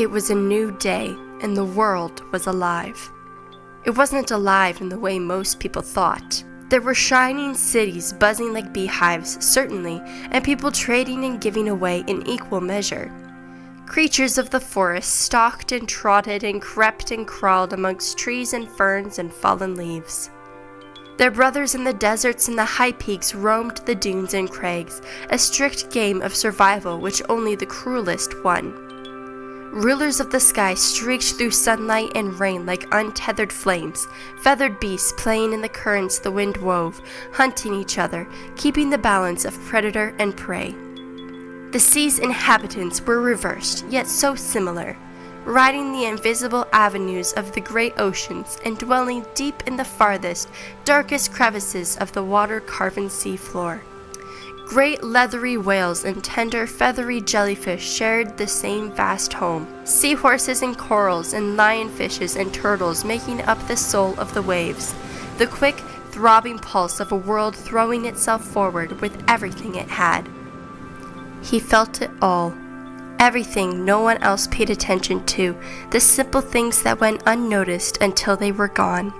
It was a new day, and the world was alive. It wasn't alive in the way most people thought. There were shining cities buzzing like beehives, certainly, and people trading and giving away in equal measure. Creatures of the forest stalked and trotted and crept and crawled amongst trees and ferns and fallen leaves. Their brothers in the deserts and the high peaks roamed the dunes and crags, a strict game of survival which only the cruelest won. Rulers of the sky streaked through sunlight and rain like untethered flames, feathered beasts playing in the currents the wind wove, hunting each other, keeping the balance of predator and prey. The sea's inhabitants were reversed, yet so similar, riding the invisible avenues of the great oceans and dwelling deep in the farthest, darkest crevices of the water-carven seafloor. Great leathery whales and tender, feathery jellyfish shared the same vast home, seahorses and corals and lionfishes and turtles making up the soul of the waves, the quick, throbbing pulse of a world throwing itself forward with everything it had. He felt it all. Everything no one else paid attention to, the simple things that went unnoticed until they were gone.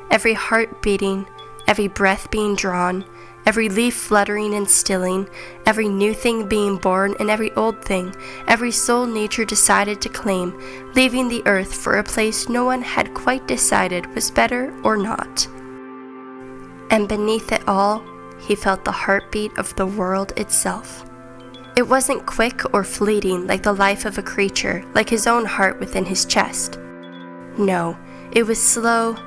Every heart beating, every breath being drawn, every leaf fluttering and stilling, every new thing being born and every old thing, every soul nature decided to claim, leaving the earth for a place no one had quite decided was better or not. And beneath it all, he felt the heartbeat of the world itself. It wasn't quick or fleeting like the life of a creature, like his own heart within his chest. No, it was slow,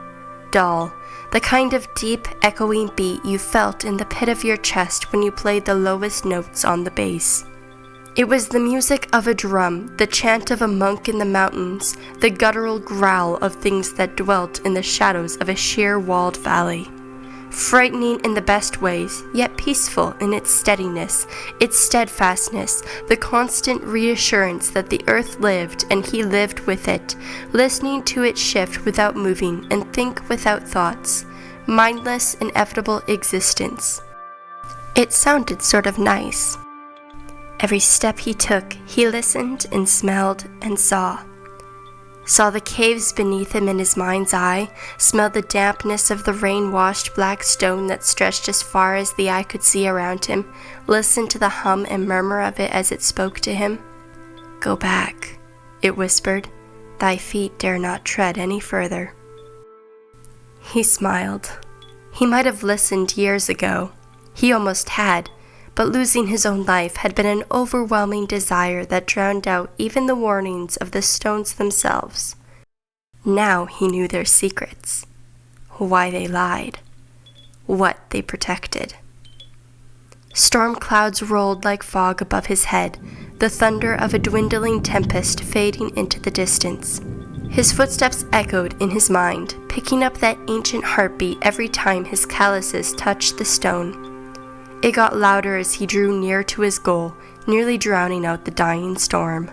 dull, the kind of deep, echoing beat you felt in the pit of your chest when you played the lowest notes on the bass. It was the music of a drum, the chant of a monk in the mountains, the guttural growl of things that dwelt in the shadows of a sheer walled valley. Frightening in the best ways, yet peaceful in its steadiness, its steadfastness, the constant reassurance that the earth lived and he lived with it, listening to it shift without moving and think without thoughts, mindless, inevitable existence. It sounded sort of nice. Every step he took, he listened and smelled and saw the caves beneath him in his mind's eye, smelled the dampness of the rain-washed black stone that stretched as far as the eye could see around him, listened to the hum and murmur of it as it spoke to him. "Go back," it whispered. "Thy feet dare not tread any further." He smiled. He might have listened years ago. He almost had, but losing his own life had been an overwhelming desire that drowned out even the warnings of the stones themselves. Now he knew their secrets, why they lied, what they protected. Storm clouds rolled like fog above his head, the thunder of a dwindling tempest fading into the distance. His footsteps echoed in his mind, picking up that ancient heartbeat every time his calluses touched the stone. It got louder as he drew near to his goal, nearly drowning out the dying storm.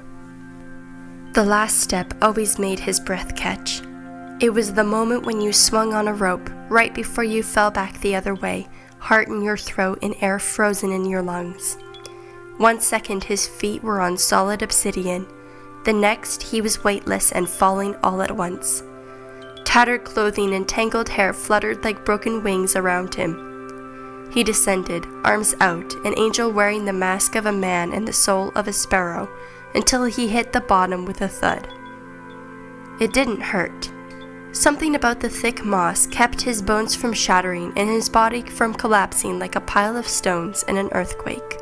The last step always made his breath catch. It was the moment when you swung on a rope, right before you fell back the other way, heart in your throat and air frozen in your lungs. 1 second his feet were on solid obsidian. The next he was weightless and falling all at once. Tattered clothing and tangled hair fluttered like broken wings around him. He descended, arms out, an angel wearing the mask of a man and the soul of a sparrow, until he hit the bottom with a thud. It didn't hurt. Something about the thick moss kept his bones from shattering and his body from collapsing like a pile of stones in an earthquake.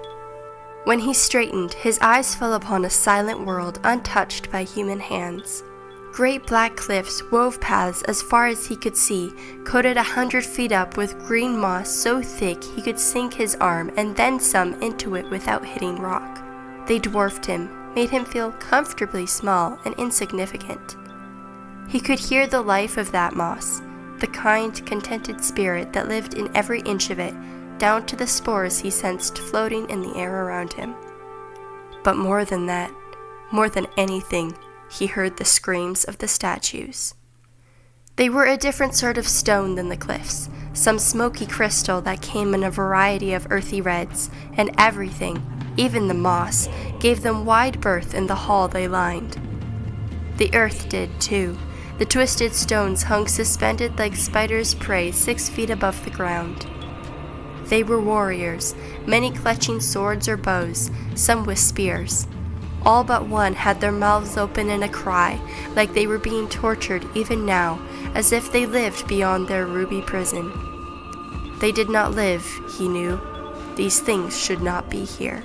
When he straightened, his eyes fell upon a silent world untouched by human hands. Great black cliffs wove paths as far as he could see, coated 100 feet up with green moss so thick he could sink his arm and then some into it without hitting rock. They dwarfed him, made him feel comfortably small and insignificant. He could hear the life of that moss, the kind, contented spirit that lived in every inch of it, down to the spores he sensed floating in the air around him. But more than that, more than anything, he heard the screams of the statues. They were a different sort of stone than the cliffs, some smoky crystal that came in a variety of earthy reds, and everything, even the moss, gave them wide berth in the hall they lined. The earth did, too. The twisted stones hung suspended like spiders' prey 6 feet above the ground. They were warriors, many clutching swords or bows, some with spears. All but one had their mouths open in a cry, like they were being tortured even now, as if they lived beyond their ruby prison. They did not live, he knew. These things should not be here.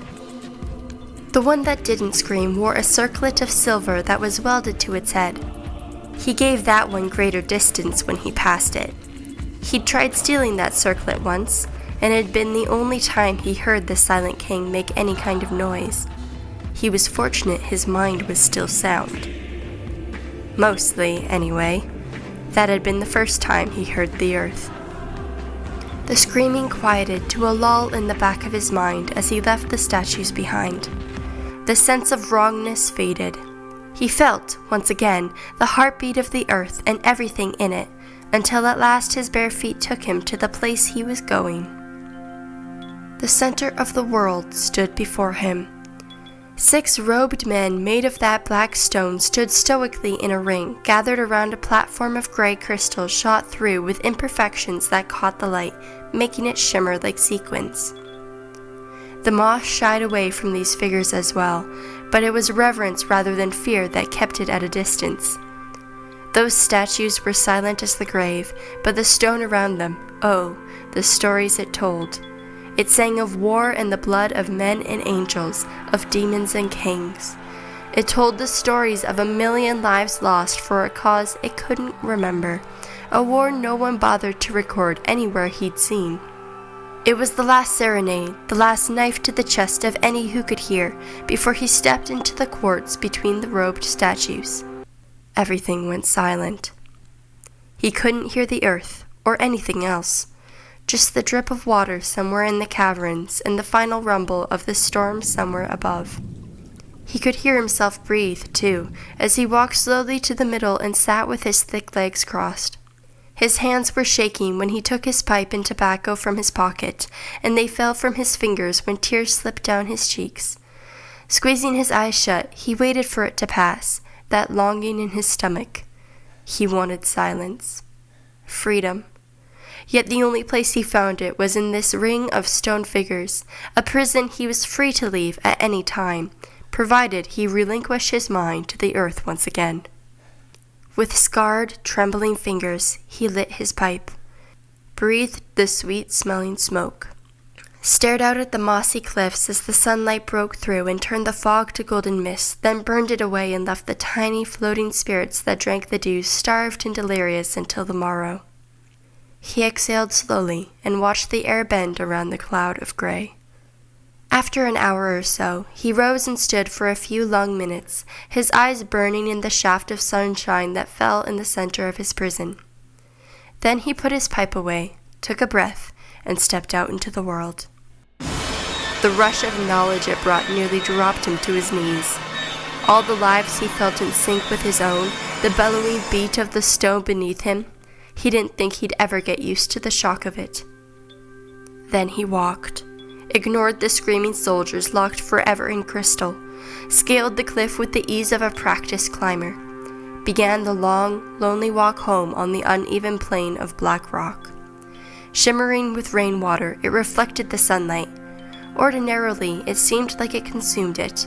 The one that didn't scream wore a circlet of silver that was welded to its head. He gave that one greater distance when he passed it. He'd tried stealing that circlet once, and it had been the only time he heard the Silent King make any kind of noise. He was fortunate his mind was still sound. Mostly, anyway. That had been the first time he heard the earth. The screaming quieted to a lull in the back of his mind as he left the statues behind. The sense of wrongness faded. He felt, once again, the heartbeat of the earth and everything in it, until at last his bare feet took him to the place he was going. The center of the world stood before him. 6 robed men made of that black stone stood stoically in a ring, gathered around a platform of gray crystal shot through with imperfections that caught the light, making it shimmer like sequins. The moth shied away from these figures as well, but it was reverence rather than fear that kept it at a distance. Those statues were silent as the grave, but the stone around them, oh, the stories it told. It sang of war and the blood of men and angels, of demons and kings. It told the stories of 1,000,000 lives lost for a cause it couldn't remember, a war no one bothered to record anywhere he'd seen. It was the last serenade, the last knife to the chest of any who could hear, before he stepped into the courts between the robed statues. Everything went silent. He couldn't hear the earth, or anything else. Just the drip of water somewhere in the caverns and the final rumble of the storm somewhere above. He could hear himself breathe, too, as he walked slowly to the middle and sat with his thick legs crossed. His hands were shaking when he took his pipe and tobacco from his pocket, and they fell from his fingers when tears slipped down his cheeks. Squeezing his eyes shut, he waited for it to pass, that longing in his stomach. He wanted silence. Freedom. Yet the only place he found it was in this ring of stone figures, a prison he was free to leave at any time, provided he relinquished his mind to the earth once again. With scarred, trembling fingers, he lit his pipe, breathed the sweet-smelling smoke, stared out at the mossy cliffs as the sunlight broke through and turned the fog to golden mist, then burned it away and left the tiny, floating spirits that drank the dew starved and delirious until the morrow. He exhaled slowly and watched the air bend around the cloud of gray. After an hour or so, he rose and stood for a few long minutes, his eyes burning in the shaft of sunshine that fell in the center of his prison. Then he put his pipe away, took a breath, and stepped out into the world. The rush of knowledge it brought nearly dropped him to his knees. All the lives he felt in sync with his own, the bellowing beat of the stone beneath him, he didn't think he'd ever get used to the shock of it. Then he walked. Ignored the screaming soldiers locked forever in crystal, scaled the cliff with the ease of a practiced climber, began the long, lonely walk home on the uneven plain of black rock. Shimmering with rainwater, it reflected the sunlight. Ordinarily, it seemed like it consumed it.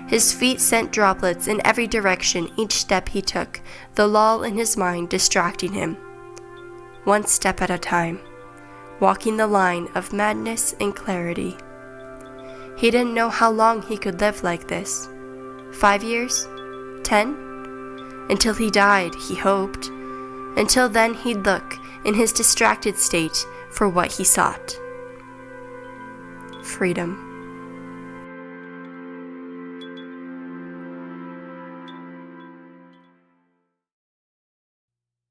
His feet sent droplets in every direction each step he took, the lull in his mind distracting him. One step at a time. Walking the line of madness and clarity. He didn't know how long he could live like this. 5 years? 10? Until he died, he hoped. Until then he'd look, in his distracted state, for what he sought. Freedom.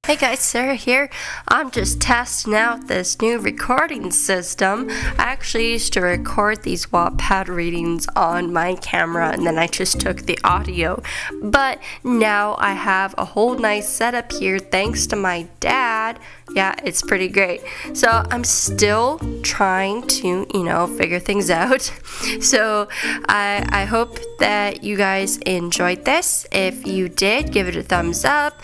Hey guys, Sarah here. I'm just testing out this new recording system. I actually used to record these Wattpad readings on my camera and then I just took the audio. But now I have a whole nice setup here thanks to my dad. Yeah, it's pretty great. So I'm still trying to, figure things out. So I hope that you guys enjoyed this. If you did, give it a thumbs up.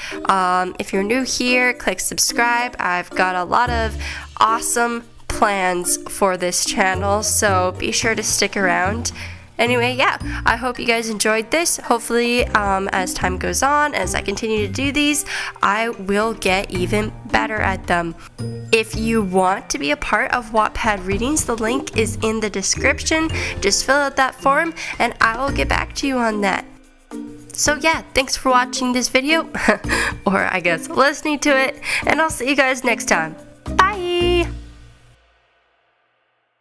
If you're new here, click subscribe. I've got a lot of awesome plans for this channel, so be sure to stick around. Anyway, yeah, I hope you guys enjoyed this. Hopefully, as time goes on, as I continue to do these, I will get even better at them. If you want to be a part of Wattpad Readings, the link is in the description. Just fill out that form and I will get back to you on that. So yeah, thanks for watching this video, or I guess listening to it, and I'll see you guys next time.